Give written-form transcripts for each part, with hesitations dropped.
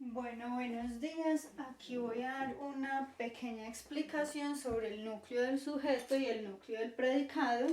Bueno, buenos días. Aquí voy a dar una pequeña explicación sobre el núcleo del sujeto y el núcleo del predicado.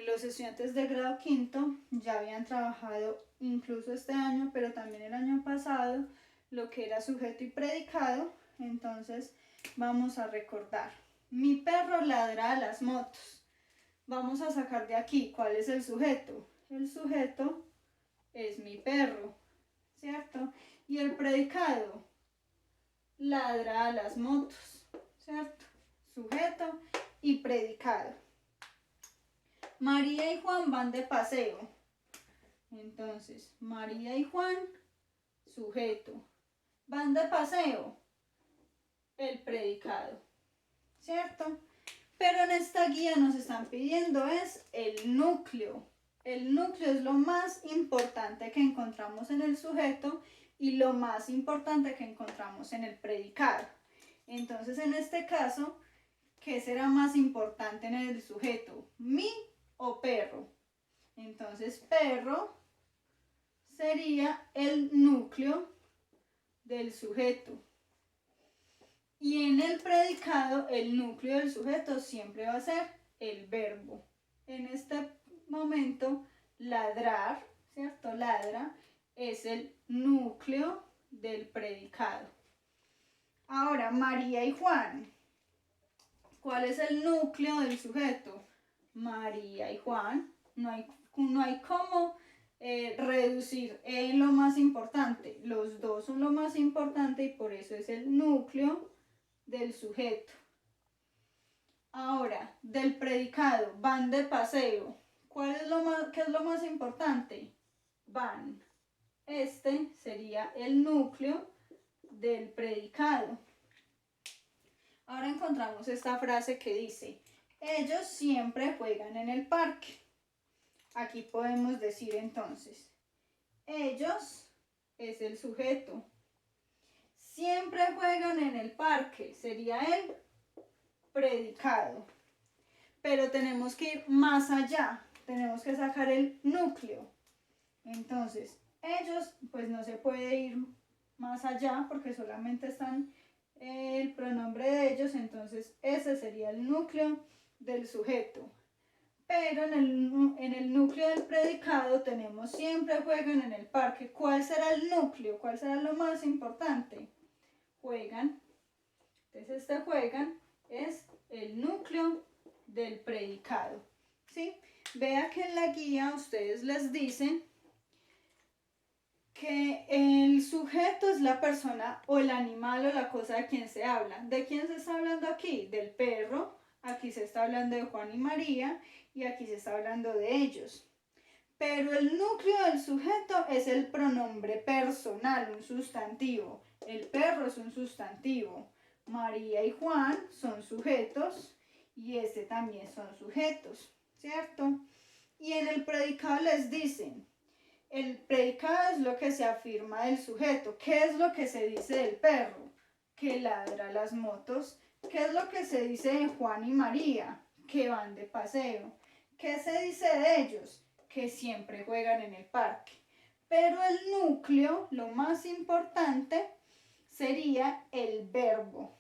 Los estudiantes de grado quinto ya habían trabajado incluso este año, pero también el año pasado, lo que era sujeto y predicado. Entonces vamos a recordar. Mi perro ladra a las motos. Vamos a sacar de aquí cuál es el sujeto. El sujeto es mi perro, ¿cierto? Y el predicado, ladra a las motos, ¿cierto? Sujeto y predicado. María y Juan van de paseo. Entonces, María y Juan, sujeto. Van de paseo, el predicado, ¿cierto? Pero en esta guía nos están pidiendo es el núcleo. El núcleo es lo más importante que encontramos en el sujeto y lo más importante que encontramos en el predicado. Entonces, en este caso, ¿qué será más importante en el sujeto? ¿Mi o perro? Entonces, perro sería el núcleo del sujeto. Y en el predicado, el núcleo del sujeto siempre va a ser el verbo. En este momento, ladrar, ¿cierto? Ladra es el núcleo del predicado. Ahora, María y Juan. ¿Cuál es el núcleo del sujeto? María y Juan. No hay cómo reducir en lo más importante. Los dos son lo más importante y por eso es el núcleo del sujeto. Ahora, del predicado, van de paseo. ¿Qué es lo más importante? Van. Este sería el núcleo del predicado. Ahora encontramos esta frase que dice, ellos siempre juegan en el parque. Aquí podemos decir entonces, ellos es el sujeto. Siempre juegan en el parque, sería el predicado. Pero tenemos que ir más allá, tenemos que sacar el núcleo. Entonces, ellos, pues no se puede ir más allá porque solamente están el pronombre de ellos, entonces ese sería el núcleo del sujeto. Pero en el núcleo del predicado tenemos siempre juegan en el parque. ¿Cuál será el núcleo? ¿Cuál será lo más importante? Juegan. Entonces este juegan es el núcleo del predicado. ¿Sí? Vea que en la guía ustedes les dicen que el sujeto es la persona o el animal o la cosa de quien se habla. ¿De quién se está hablando aquí? Del perro. Aquí se está hablando de Juan y María y aquí se está hablando de ellos. Pero el núcleo del sujeto es el pronombre personal, un sustantivo. El perro es un sustantivo. María y Juan son sujetos y este también son sujetos, ¿cierto? Y en el predicado les dicen, el predicado es lo que se afirma del sujeto. ¿Qué es lo que se dice del perro? Que ladra las motos. ¿Qué es lo que se dice de Juan y María? Que van de paseo. ¿Qué se dice de ellos? Que siempre juegan en el parque. Pero el núcleo, lo más importante, sería el verbo.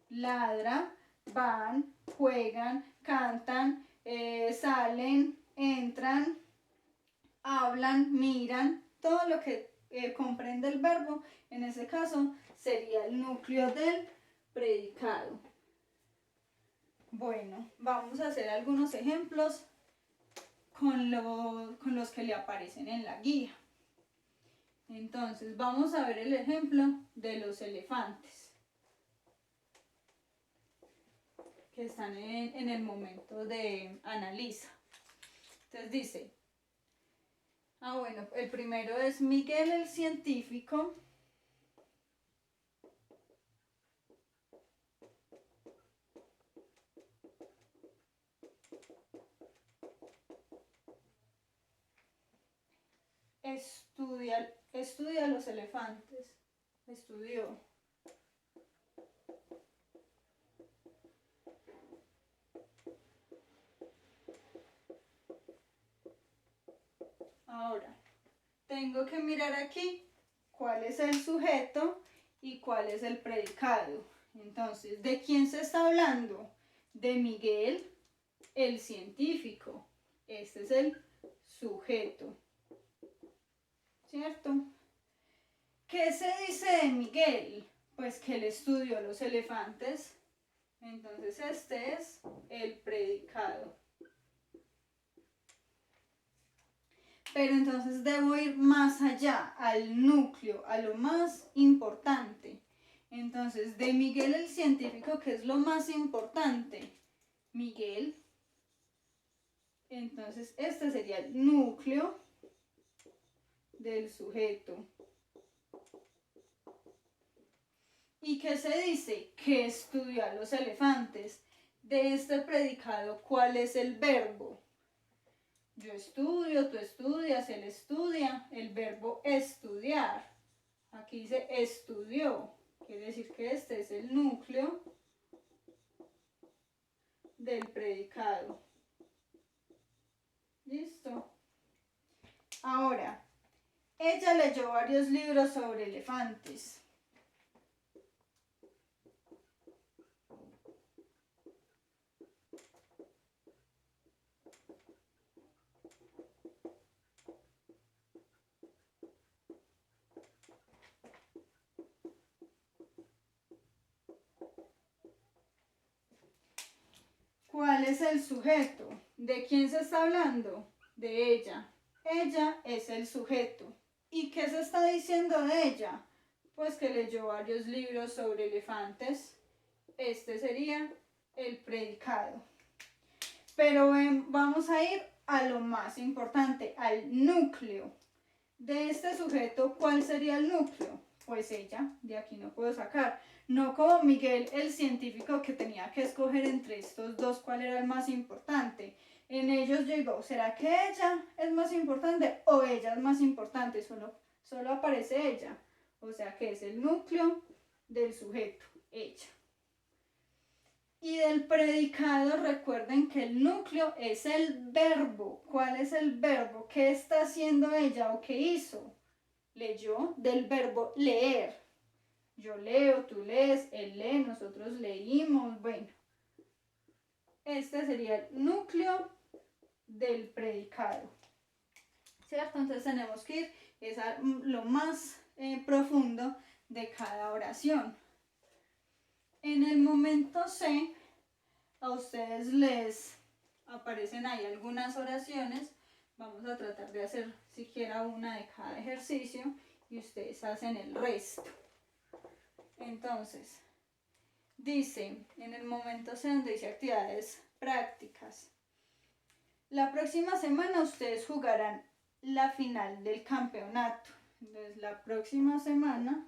Ladra, van, juegan, cantan, salen, entran, hablan, miran, todo lo que comprende el verbo, en ese caso sería el núcleo del predicado. Bueno, vamos a hacer algunos ejemplos con los que le aparecen en la guía. Entonces, vamos a ver el ejemplo de los elefantes, que están en el momento de analiza. Entonces dice, bueno, el primero es Miguel el científico estudia los elefantes. Estudió. Ahora, tengo que mirar aquí cuál es el sujeto y cuál es el predicado. Entonces, ¿de quién se está hablando? De Miguel, el científico. Este es el sujeto, ¿cierto? ¿Qué se dice de Miguel? Pues que él estudió los elefantes. Entonces este es el predicado. Pero entonces debo ir más allá, al núcleo, a lo más importante. Entonces, de Miguel el científico, ¿qué es lo más importante? Miguel. Entonces, este sería el núcleo del sujeto. ¿Y qué se dice? Que estudió a los elefantes. De este predicado, ¿cuál es el verbo? Yo estudio, tú estudias, él estudia. El verbo estudiar. Aquí dice estudió. Quiere decir que este es el núcleo del predicado. ¿Listo? Ahora, ella leyó varios libros sobre elefantes. ¿Cuál es el sujeto? ¿De quién se está hablando? De ella. Ella es el sujeto. ¿Y qué se está diciendo de ella? Pues que leyó varios libros sobre elefantes. Este sería el predicado. Pero vamos a ir a lo más importante, al núcleo. De este sujeto, ¿cuál sería el núcleo? Pues ella, de aquí no puedo sacar. No como Miguel, el científico, que tenía que escoger entre estos dos cuál era el más importante. En ellos yo digo, ¿será que ella es más importante o ella es más importante? Solo aparece ella. O sea que es el núcleo del sujeto, ella. Y del predicado, recuerden que el núcleo es el verbo. ¿Cuál es el verbo? ¿Qué está haciendo ella o qué hizo? Leyó, del verbo leer. Yo leo, tú lees, él lee, nosotros leímos. Bueno, este sería el núcleo del predicado. ¿Cierto? Entonces tenemos que ir a lo más profundo de cada oración. En el momento C, a ustedes les aparecen ahí algunas oraciones. Vamos a tratar de hacer siquiera una de cada ejercicio y ustedes hacen el resto. Entonces, dice, en el momento C donde dice actividades prácticas. La próxima semana ustedes jugarán la final del campeonato. Entonces, la próxima semana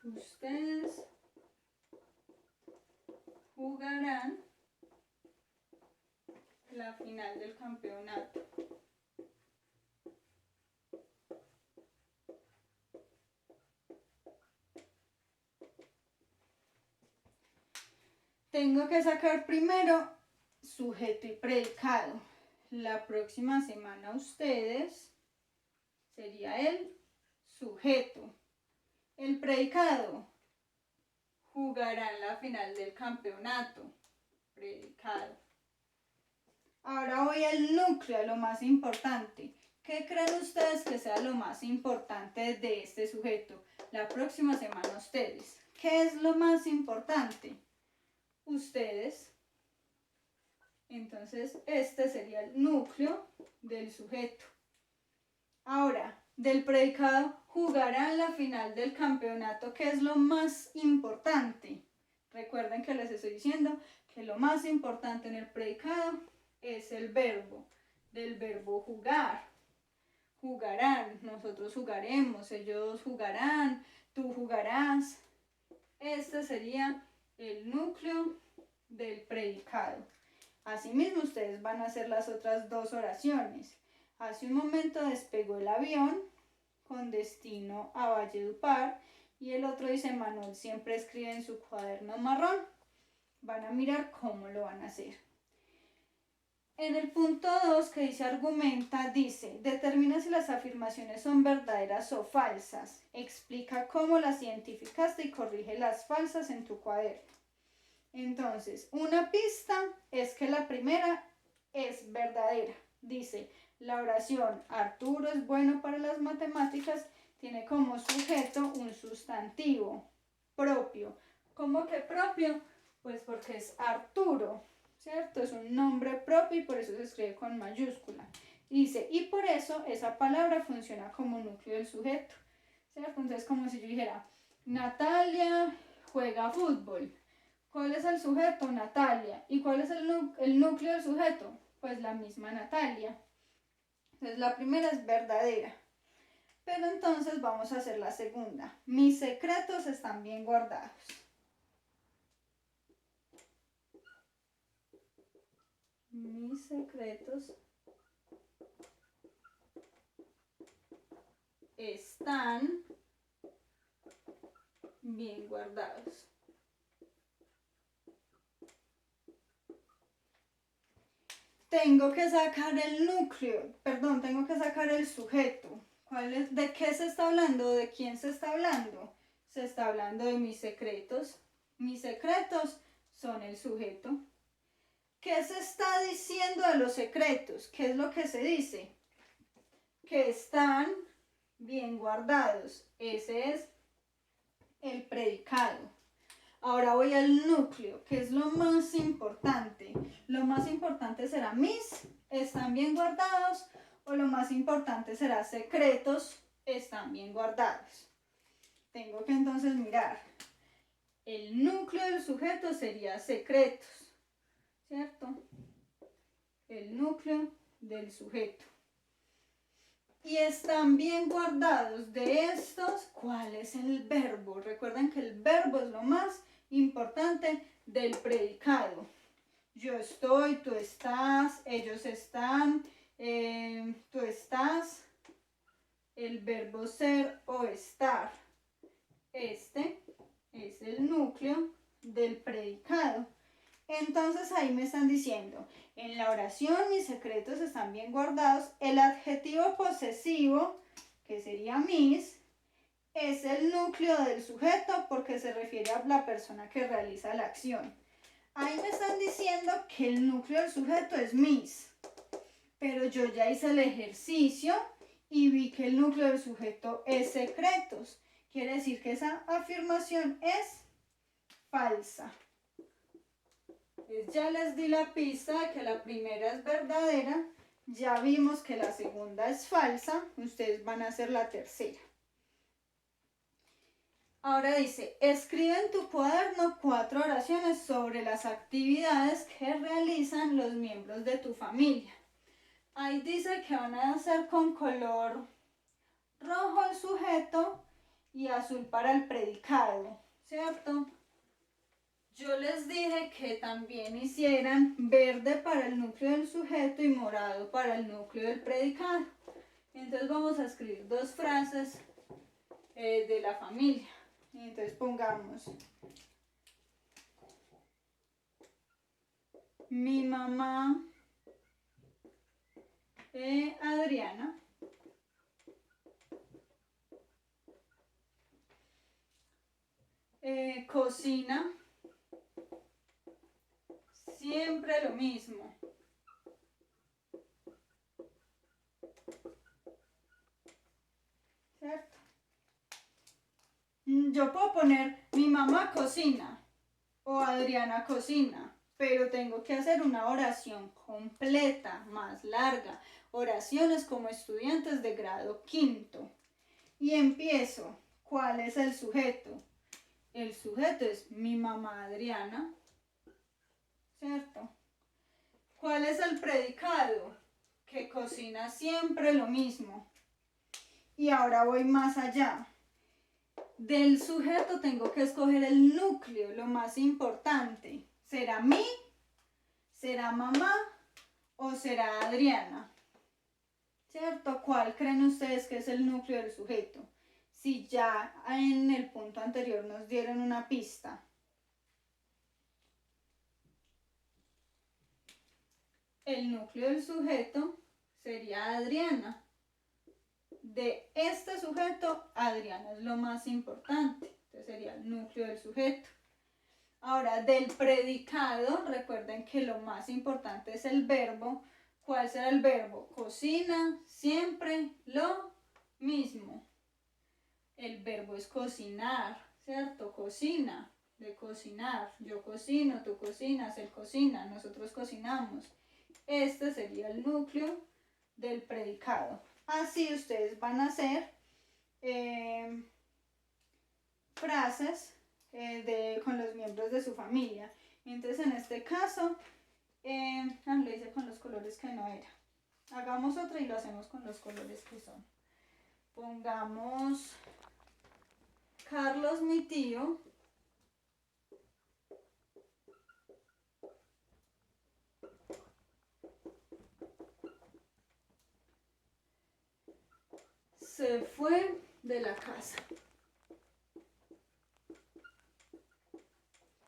ustedes jugarán la final del campeonato. Tengo que sacar primero sujeto y predicado. La próxima semana ustedes sería el sujeto. El predicado, jugarán la final del campeonato. Predicado. Ahora voy al núcleo, a lo más importante. ¿Qué creen ustedes que sea lo más importante de este sujeto? La próxima semana ustedes. ¿Qué es lo más importante? Ustedes. Entonces, este sería el núcleo del sujeto. Ahora, del predicado, jugarán la final del campeonato, que es lo más importante. Recuerden que les estoy diciendo que lo más importante en el predicado es el verbo, del verbo jugar. Jugarán, nosotros jugaremos, ellos jugarán, tú jugarás. Este sería el núcleo del predicado. Asimismo, ustedes van a hacer las otras dos oraciones. Hace un momento despegó el avión con destino a Valledupar y el otro dice Manuel siempre escribe en su cuaderno marrón. Van a mirar cómo lo van a hacer. En el punto 2 que dice argumenta, dice, determina si las afirmaciones son verdaderas o falsas. Explica cómo las identificaste y corrige las falsas en tu cuaderno. Entonces, una pista es que la primera es verdadera. Dice, la oración Arturo es bueno para las matemáticas tiene como sujeto un sustantivo propio. ¿Cómo que propio? Pues porque es Arturo, ¿cierto? Es un nombre propio y por eso se escribe con mayúscula. Dice, y por eso esa palabra funciona como núcleo del sujeto, ¿cierto? Entonces, como si yo dijera, Natalia juega fútbol. ¿Cuál es el sujeto? Natalia. ¿Y cuál es el núcleo del sujeto? Pues la misma Natalia. Entonces, la primera es verdadera. Pero entonces vamos a hacer la segunda. Mis secretos están bien guardados. Mis secretos están bien guardados. Tengo que sacar el núcleo, perdón, tengo que sacar el sujeto. ¿De qué se está hablando? ¿De quién se está hablando? Se está hablando de mis secretos. Mis secretos son el sujeto. ¿Qué se está diciendo de los secretos? ¿Qué es lo que se dice? Que están bien guardados. Ese es el predicado. Ahora voy al núcleo, que es lo más importante. Lo más importante será mis, están bien guardados, o lo más importante será secretos, están bien guardados. Tengo que entonces mirar. El núcleo del sujeto sería secretos, ¿cierto? El núcleo del sujeto. Y están bien guardados de estos, ¿cuál es el verbo? Recuerden que el verbo es lo más importante del predicado. Yo estoy, tú estás, ellos están, tú estás, el verbo ser o estar. Este es el núcleo del predicado. Entonces ahí me están diciendo, en la oración mis secretos están bien guardados. El adjetivo posesivo, que sería mis, es el núcleo del sujeto porque se refiere a la persona que realiza la acción. Ahí me están diciendo que el núcleo del sujeto es mis, pero yo ya hice el ejercicio y vi que el núcleo del sujeto es secretos. Quiere decir que esa afirmación es falsa. Ya les di la pista de que la primera es verdadera, ya vimos que la segunda es falsa, ustedes van a hacer la tercera. Ahora dice, escribe en tu cuaderno 4 oraciones sobre las actividades que realizan los miembros de tu familia. Ahí dice que van a hacer con color rojo el sujeto y azul para el predicado, ¿cierto? Yo les dije que también hicieran verde para el núcleo del sujeto y morado para el núcleo del predicado. Entonces vamos a escribir 2 frases de la familia. Entonces pongamos, mi mamá Adriana cocina siempre lo mismo. ¿Cierto? Yo puedo poner mi mamá cocina o Adriana cocina, pero tengo que hacer una oración completa, más larga. Oraciones como estudiantes de grado quinto. Y empiezo. ¿Cuál es el sujeto? El sujeto es mi mamá Adriana, ¿cierto? ¿Cuál es el predicado? Que cocina siempre lo mismo. Y ahora voy más allá. Del sujeto tengo que escoger el núcleo, lo más importante. ¿Será mí? ¿Será mamá? ¿O será Adriana? ¿Cierto? ¿Cuál creen ustedes que es el núcleo del sujeto? Si ya en el punto anterior nos dieron una pista. el núcleo del sujeto sería Adriana. De este sujeto, Adriana es lo más importante. Entonces sería el núcleo del sujeto. Ahora, del predicado, recuerden que lo más importante es el verbo. ¿Cuál será el verbo? Cocina, siempre lo mismo. El verbo es cocinar, ¿cierto? Cocina, de cocinar. Yo cocino, tú cocinas, él cocina, nosotros cocinamos. Este sería el núcleo del predicado. Así ustedes van a hacer frases con los miembros de su familia. Entonces en este caso, lo hice con los colores que no era. Hagamos otra y lo hacemos con los colores que son. Pongamos Carlos, mi tío. Se fue de la casa.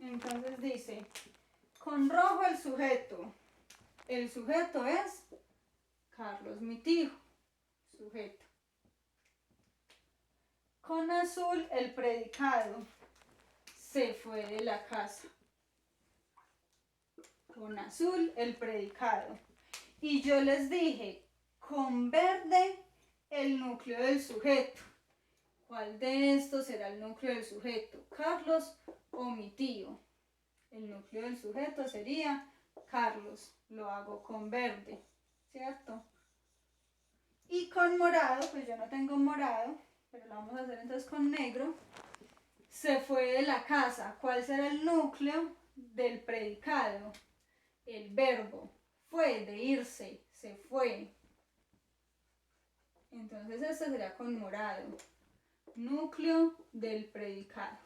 Entonces dice, con rojo el sujeto. El sujeto es Carlos, mi tío. Sujeto. Con azul el predicado. Se fue de la casa. Con azul el predicado. Y yo les dije, con verde el núcleo del sujeto. ¿Cuál de estos será el núcleo del sujeto? ¿Carlos o mi tío? El núcleo del sujeto sería Carlos. Lo hago con verde, ¿cierto? Y con morado, pues yo no tengo morado, pero lo vamos a hacer entonces con negro. Se fue de la casa. ¿Cuál será el núcleo del predicado? El verbo. Fue, de irse, se fue. Entonces este sería con morado. Núcleo del predicado.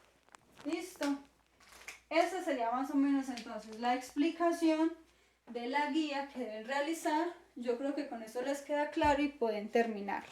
¿Listo? Esa sería más o menos entonces la explicación de la guía que deben realizar. Yo creo que con eso les queda claro y pueden terminarla.